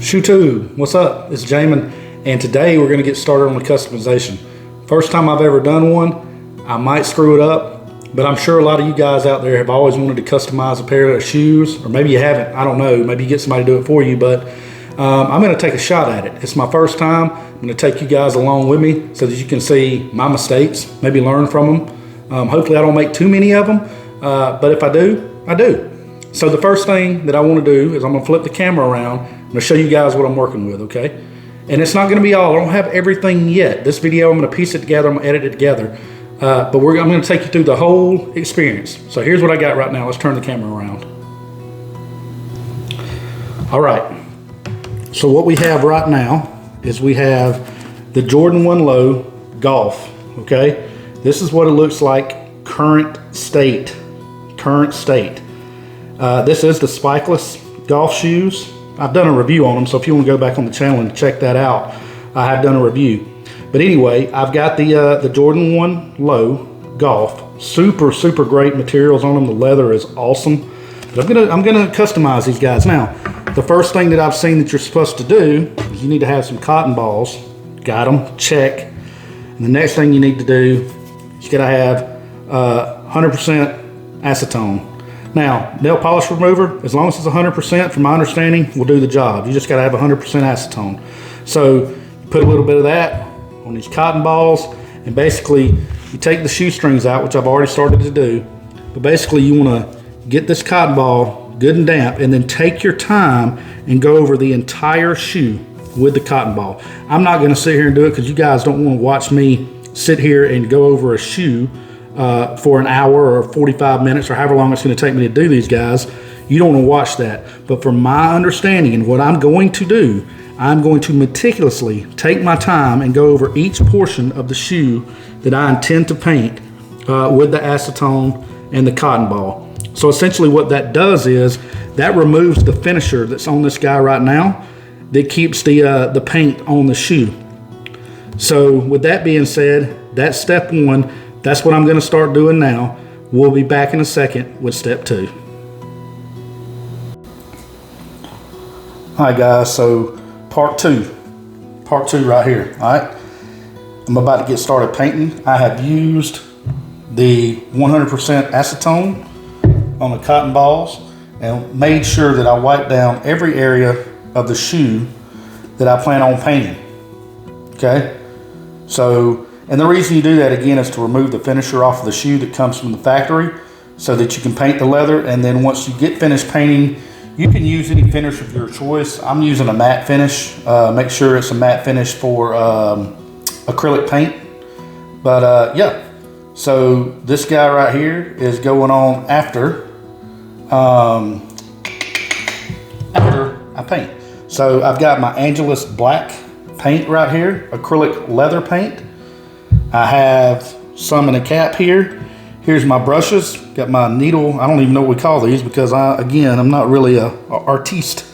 YouTube, what's up? It's Jamin, and today we're going to get started on the customization. First time I've ever done one. I might screw it up, but I'm sure a lot of you guys out there have always wanted to customize a pair of shoes, or maybe you haven't, I don't know, maybe you get somebody to do it for you, but I'm going to take a shot at it. It's my first time. I'm going to take you guys along with me so that you can see my mistakes, maybe learn from them. Hopefully I don't make too many of them, but if I do, I do. So the first thing that I want to do is I'm going to flip the camera around. I'm going to show you guys what I'm working with, okay? And it's not going to be all. I don't have everything yet. This video, I'm going to piece it together. I'm going to edit it together. But I'm going to take you through the whole experience. So here's what I got right now. Let's turn the camera around. All right. So what we have right now is we have the Jordan 1 Low Golf, okay? This is what it looks like current state. This is the spikeless golf shoes. I've done a review on them, so if you want to go back on the channel and check that out, I have done a review. But anyway, I've got the Jordan 1 Low Golf. Super great materials on them. The leather is awesome. But I'm gonna customize these guys. Now, the first thing that I've seen that you're supposed to do is you need to have some cotton balls. Got them, check. And the next thing you need to do is you gotta have 100% acetone. Now, nail polish remover, as long as it's 100%, from my understanding, will do the job. You just gotta have 100% acetone. So, you put a little bit of that on these cotton balls, and basically, you take the shoestrings out, which I've already started to do, but basically you wanna get this cotton ball good and damp, and then take your time and go over the entire shoe with the cotton ball. I'm not gonna sit here and do it because you guys don't wanna watch me sit here and go over a shoe for an hour or 45 minutes or however long it's going to take me to do these guys. You don't want to watch that. But from my understanding and what I'm going to do, I'm going to meticulously take my time and go over each portion of the shoe that I intend to paint with the acetone and the cotton ball. So essentially what that does is that removes the finisher that's on this guy right now that keeps the paint on the shoe. So with that being said, that's step one. That's what I'm going to start doing now. We'll be back in a second with step two. All right, guys, so part two right here, all right? I'm about to get started painting. I have used the 100% acetone on the cotton balls and made sure that I wipe down every area of the shoe that I plan on painting, okay? So, and the reason you do that, again, is to remove the finisher off of the shoe that comes from the factory so that you can paint the leather. And then once you get finished painting, you can use any finish of your choice. I'm using a matte finish. Make sure it's a matte finish for acrylic paint. But yeah, so this guy right here is going on after I paint. So I've got my Angelus black paint right here, acrylic leather paint. I have some in a cap here. Here's my brushes. Got my needle. I don't even know what we call these because I'm not really a artiste,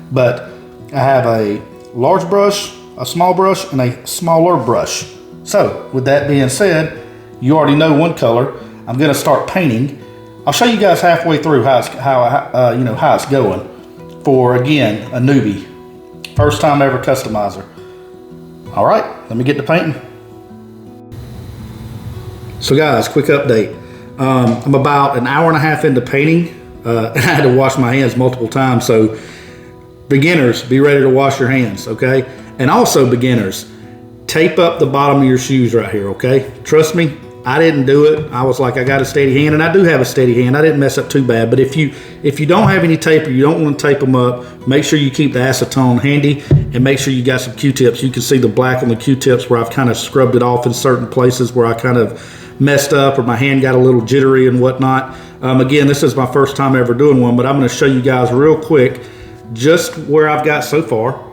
but I have a large brush, a small brush, and a smaller brush. So with that being said, you already know one color. I'm gonna start painting. I'll show you guys halfway through how it's going for, again, a newbie. First time ever customizer. All right, let me get to painting. So guys, quick update. I'm about an hour and a half into painting. I had to wash my hands multiple times. So beginners, be ready to wash your hands, okay? And also beginners, tape up the bottom of your shoes right here, okay? Trust me, I didn't do it. I was like, I got a steady hand, and I do have a steady hand. I didn't mess up too bad. But if you don't have any tape or you don't want to tape them up, make sure you keep the acetone handy and make sure you got some Q-tips. You can see the black on the Q-tips where I've kind of scrubbed it off in certain places where I kind of messed up or my hand got a little jittery and whatnot. Again, this is my first time ever doing one, but I'm going to show you guys real quick just where I've got so far.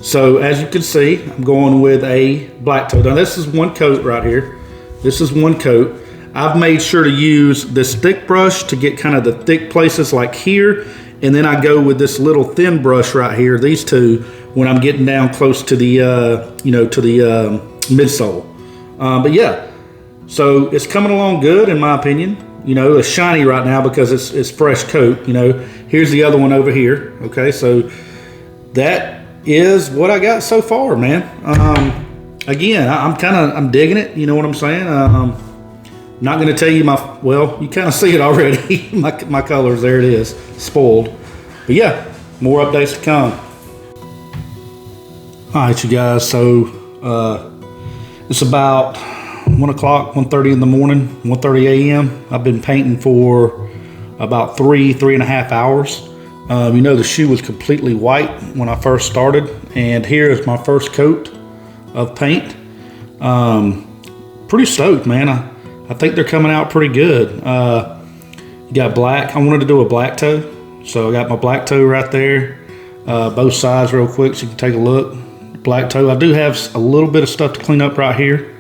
So as you can see, I'm going with a black toe. Now this is one coat right here. This is one coat. I've made sure to use this thick brush to get kind of the thick places like here, and then I go with this little thin brush right here, these two, when I'm getting down close to the midsole. But yeah, so it's coming along good in my opinion. You know, it's shiny right now because it's fresh coat. You know, here's the other one over here. Okay, so that is what I got so far, man. Again, I'm digging it. You know what I'm saying? Not going to tell you you kind of see it already. my colors, there it is, spoiled. But yeah, more updates to come. All right, you guys. So it's about 1 o'clock, 1:30 in the morning, 1:30 a.m. I've been painting for about 3.5 hours. You know, the shoe was completely white when I first started, and here is my first coat of paint. Pretty stoked, man. I think they're coming out pretty good. You got black. I wanted to do a black toe, so I got my black toe right there, both sides real quick so you can take a look. Black toe. I do have a little bit of stuff to clean up right here,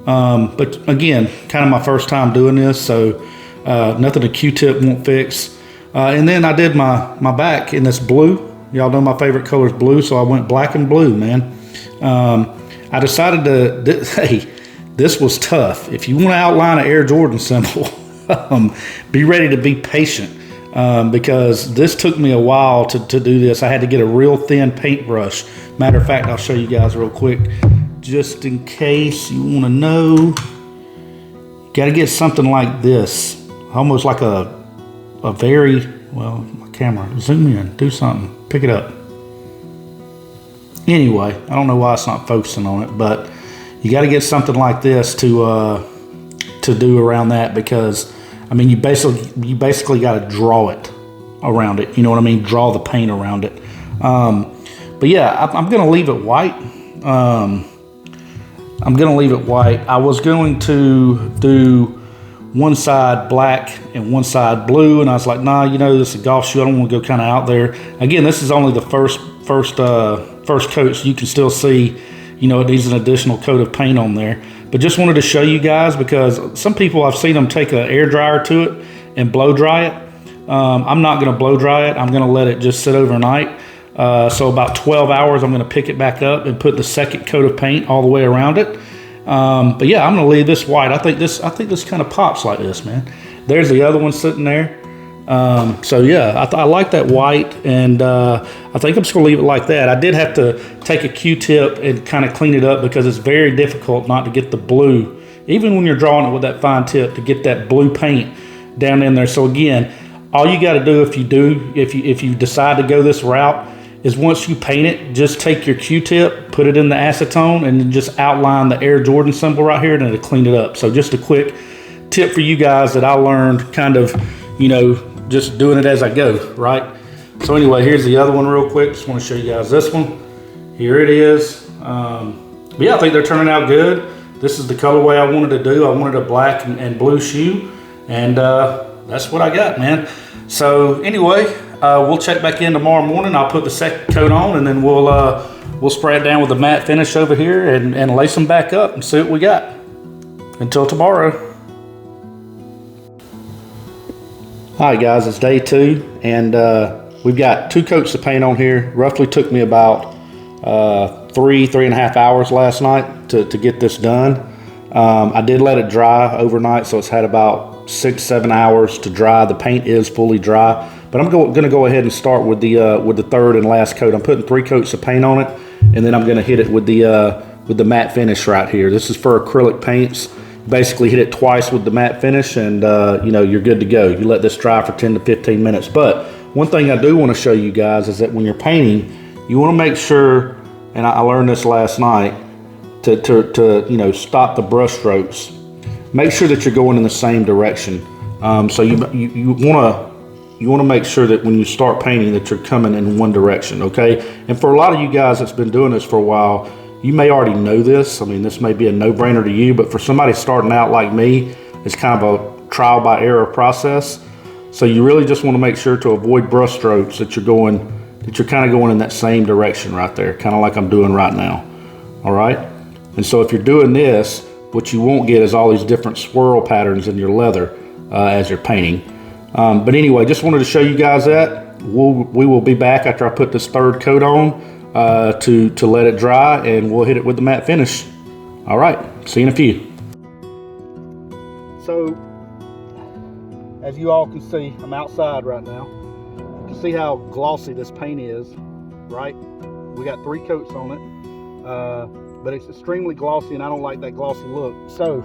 but again, kind of my first time doing this, so nothing a Q-tip won't fix. And then I did my back in this blue. Y'all know my favorite color is blue, so I went black and blue, man. I decided hey, this was tough. If you want to outline an Air Jordan symbol, be ready to be patient, because this took me a while to do this. I had to get a real thin paintbrush. Matter of fact, I'll show you guys real quick, just in case you want to know. You got to get something like this, almost like a very, well, my camera, zoom in, do something, pick it up. Anyway, I don't know why it's not focusing on it, but you got to get something like this to do around that, because I mean, you basically got to draw it around it. You know what I mean? Draw the paint around it. But yeah, I'm gonna leave it white. I'm gonna leave it white. I was going to do one side black and one side blue, and I was like, nah, you know, this is a golf shoe. I don't want to go kind of out there. Again, this is only the first coat, so you can still see, you know, it needs an additional coat of paint on there. But just wanted to show you guys, because some people, I've seen them take an air dryer to it and blow dry it. I'm not going to blow dry it. I'm going to let it just sit overnight. So about 12 hours, I'm going to pick it back up and put the second coat of paint all the way around it. But yeah, I'm going to leave this white. I think this kind of pops like this, man. There's the other one sitting there. So yeah, I like that white, and I think I'm just gonna leave it like that. I did have to take a Q-tip and kind of clean it up, because it's very difficult not to get the blue, even when you're drawing it with that fine tip, to get that blue paint down in there. So again, all you got to do if you decide to go this route is, once you paint it, just take your Q-tip, put it in the acetone, and then just outline the Air Jordan symbol right here, and it'll clean it up. So just a quick tip for you guys that I learned kind of, you know, just doing it as I go, right? So anyway, here's the other one real quick. Just want to show you guys this one. Here it is. But yeah, I think they're turning out good. This is the colorway I wanted to do. I wanted a black and blue shoe, and that's what I got, man. So anyway, we'll check back in tomorrow morning. I'll put the second coat on, and then we'll spray it down with the matte finish over here and lace them back up and see what we got. Until tomorrow. All right, guys, it's day 2, and we've got 2 coats of paint on here. Roughly took me about 3.5 hours last night to get this done. I did let it dry overnight, so it's had about 6-7 hours to dry. The paint is fully dry, but I'm going to go ahead and start with the third and last coat. I'm putting 3 coats of paint on it, and then I'm going to hit it with the matte finish right here. This is for acrylic paints. Basically hit it twice with the matte finish, and you know, you're good to go. You let this dry for 10 to 15 minutes. But one thing I do want to show you guys is that when you're painting, you want to make sure, and I learned this last night, to you know, stop the brush strokes. Make sure that you're going in the same direction. So you want to make sure that when you start painting that you're coming in one direction, okay? And for a lot of you guys that's been doing this for a while, you may already know this. I mean, this may be a no-brainer to you, but for somebody starting out like me, it's kind of a trial by error process. So you really just want to make sure to avoid brush strokes that you're kind of going in that same direction right there, kind of like I'm doing right now. All right. And so if you're doing this, what you won't get is all these different swirl patterns in your leather as you're painting. But anyway, just wanted to show you guys that. We will be back after I put this third coat on to let it dry, and we'll hit it with the matte finish. All right, see you in a few. So, as you all can see, I'm outside right now. You can see how glossy this paint is, right? We got 3 coats on it, but it's extremely glossy, and I don't like that glossy look. So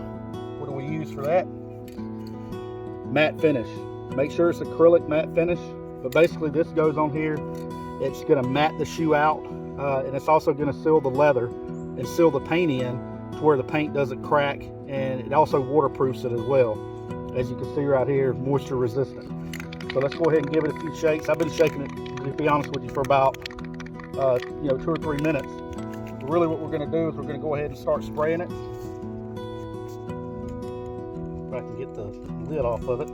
what do we use for that? Matte finish. Make sure it's acrylic matte finish, but basically this goes on here. It's going to matte the shoe out, and it's also going to seal the leather and seal the paint in to where the paint doesn't crack, and it also waterproofs it as well. As you can see right here, moisture resistant. So let's go ahead and give it a few shakes. I've been shaking it, to be honest with you, for about 2 or 3 minutes. But really what we're going to do is we're going to go ahead and start spraying it. If I can get the lid off of it.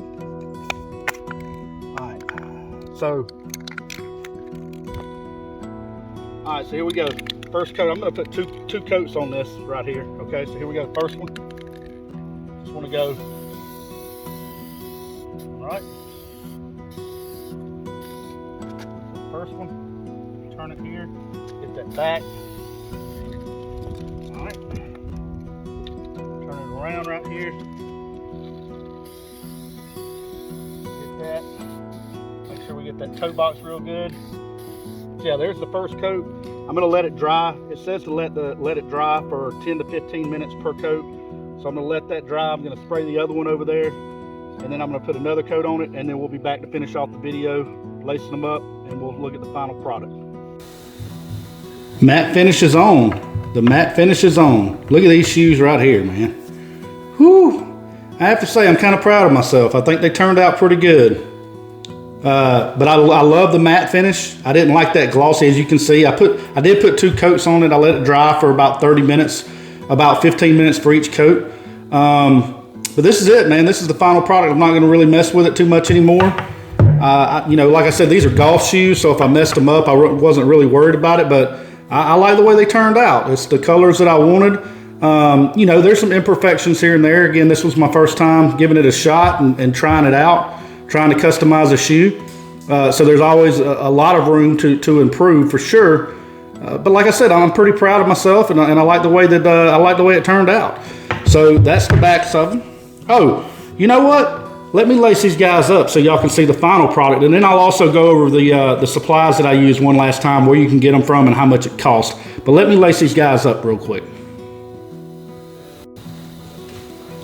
Alright, so here we go. First coat, I'm going to put two coats on this right here. Okay, so here we go. First one. Just want to go. Alright. First one. Turn it here. Get that back. Alright. Turn it around right here. Get that. Make sure we get that toe box real good. Yeah, there's the first coat. I'm going to let it dry. It says to let it dry for 10 to 15 minutes per coat. So I'm going to let that dry. I'm going to spray the other one over there, and then I'm going to put another coat on it, and then we'll be back to finish off the video, lacing them up, and we'll look at the final product. Matte finish is on. The matte finish is on. Look at these shoes right here, man. Whew. I have to say I'm kind of proud of myself. I think they turned out pretty good. But I love the matte finish. I didn't like that glossy. As you can see, I did put 2 coats on it. I let it dry for about 30 minutes, about 15 minutes for each coat. But this is it, man. This is the final product. I'm not going to really mess with it too much anymore. Like I said, these are golf shoes, so if I messed them up, I wasn't really worried about it. But I like the way they turned out. It's the colors that I wanted. There's some imperfections here and there. Again, this was my first time giving it a shot and trying it out. Trying to customize a shoe, so there's always a lot of room to improve for sure. But like I said, I'm pretty proud of myself, and I like the way that it turned out. So that's the backs of them. Oh, you know what? Let me lace these guys up so y'all can see the final product, and then I'll also go over the supplies that I used one last time, where you can get them from, and how much it costs. But let me lace these guys up real quick.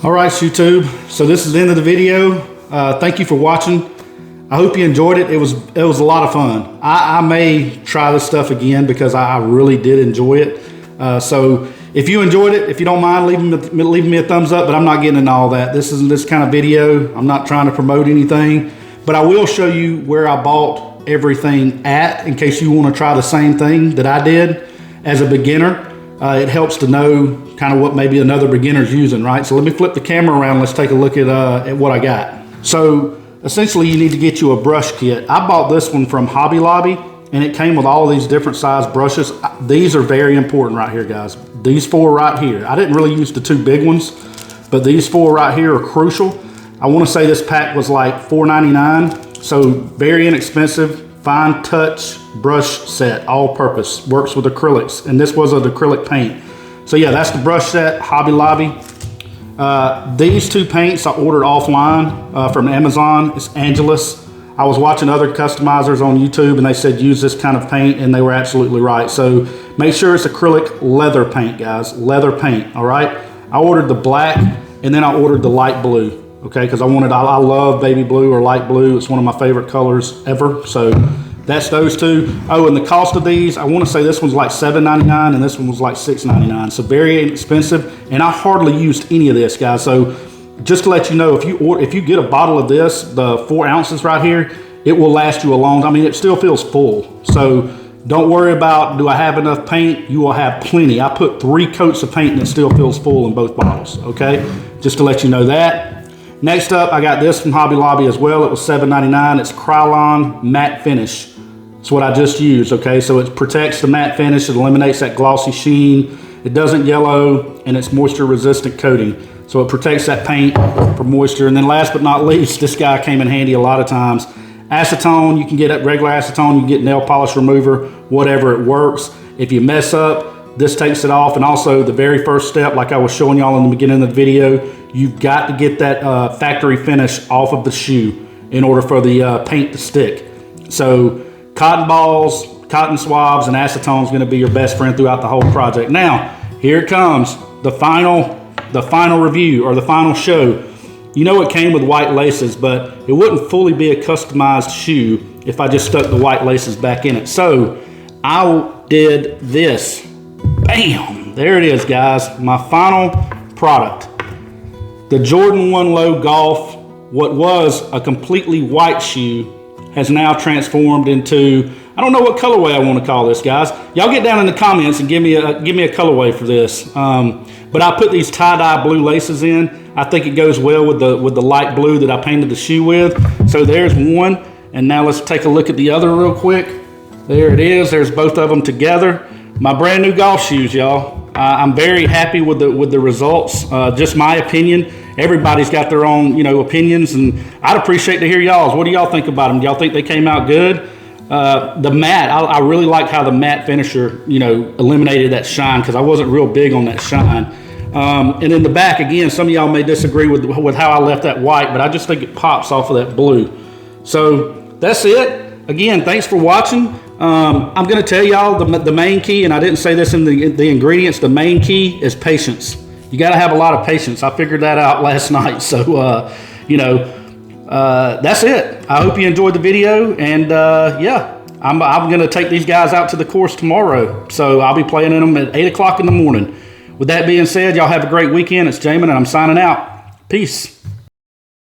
All right, YouTube. So this is the end of the video. Thank you for watching. I hope you enjoyed it. It was a lot of fun. I may try this stuff again because I really did enjoy it. So if you enjoyed it, if you don't mind leaving me a thumbs up, but I'm not getting into all that. This isn't this kind of video. I'm not trying to promote anything, but I will show you where I bought everything at in case you want to try the same thing that I did as a beginner. It helps to know kind of what maybe another beginner's using, right? So let me flip the camera around. Let's take a look at what I got. So essentially you need to get you a brush kit. I bought this one from Hobby Lobby, and it came with all these different size brushes. These are very important right here, guys. These 4 right here. I didn't really use the 2 big ones, but these 4 right here are crucial. I want to say this pack was like $4.99, so very inexpensive, fine touch brush set, all purpose, works with acrylics, and this was an acrylic paint. So yeah, that's the brush set, Hobby Lobby. These 2 paints I ordered offline from Amazon. It's Angelus. I was watching other customizers on YouTube, and they said use this kind of paint, and they were absolutely right. So make sure it's acrylic leather paint, guys. Leather paint, all right? I ordered the black, and then I ordered the light blue, okay? Because I love baby blue or light blue. It's one of my favorite colors ever. So that's those 2. Oh, and the cost of these, I want to say this one's like $7.99 and this one was like $6.99. So very inexpensive, and I hardly used any of this, guys. So just to let you know, if you get a bottle of this, the 4 ounces right here, it will last you a long time. I mean, it still feels full. So don't worry about, do I have enough paint? You will have plenty. I put 3 coats of paint and it still feels full in both bottles, okay? Just to let you know that. Next up, I got this from Hobby Lobby as well. It was $7.99. It's Krylon Matte Finish. It's what I just used, okay? So it protects the matte finish, it eliminates that glossy sheen, it doesn't yellow, and it's moisture resistant coating. So it protects that paint from moisture. And then last but not least, this guy came in handy a lot of times. Acetone, you can get regular acetone, you can get nail polish remover, whatever, it works. If you mess up, this takes it off. And also the very first step, like I was showing y'all in the beginning of the video, you've got to get that factory finish off of the shoe in order for the paint to stick. So cotton balls, cotton swabs and acetone is going to be your best friend throughout the whole project. Now, here it comes, the final review, or the final show. You know it came with white laces, but it wouldn't fully be a customized shoe if I just stuck the white laces back in it. So I did this. Bam! There it is, guys. My final product. The Jordan 1 Low Golf, what was a completely white shoe, has now transformed into, I don't know what colorway I want to call this, guys. Y'all get down in the comments and give me a colorway for this. But I put these tie-dye blue laces in. I think it goes well with the light blue that I painted the shoe with. So there's one, and now let's take a look at the other real quick. There it is. There's both of them together. My brand new golf shoes, y'all. I'm very happy with the results. Just my opinion. Everybody's got their own, opinions, and I'd appreciate to hear y'all's. What do y'all think about them? Do y'all think they came out good? The matte, I really like how the matte finisher, eliminated that shine, because I wasn't real big on that shine. And in the back, again, some of y'all may disagree with how I left that white, but I just think it pops off of that blue. So that's it. Again, thanks for watching. I'm going to tell y'all the main key, and I didn't say this in the ingredients. The main key is patience. You got to have a lot of patience. I figured that out last night. So, that's it. I hope you enjoyed the video, and yeah, I'm going to take these guys out to the course tomorrow. So I'll be playing in them at 8 o'clock in the morning. With that being said, y'all have a great weekend. It's Jamin, and I'm signing out. Peace.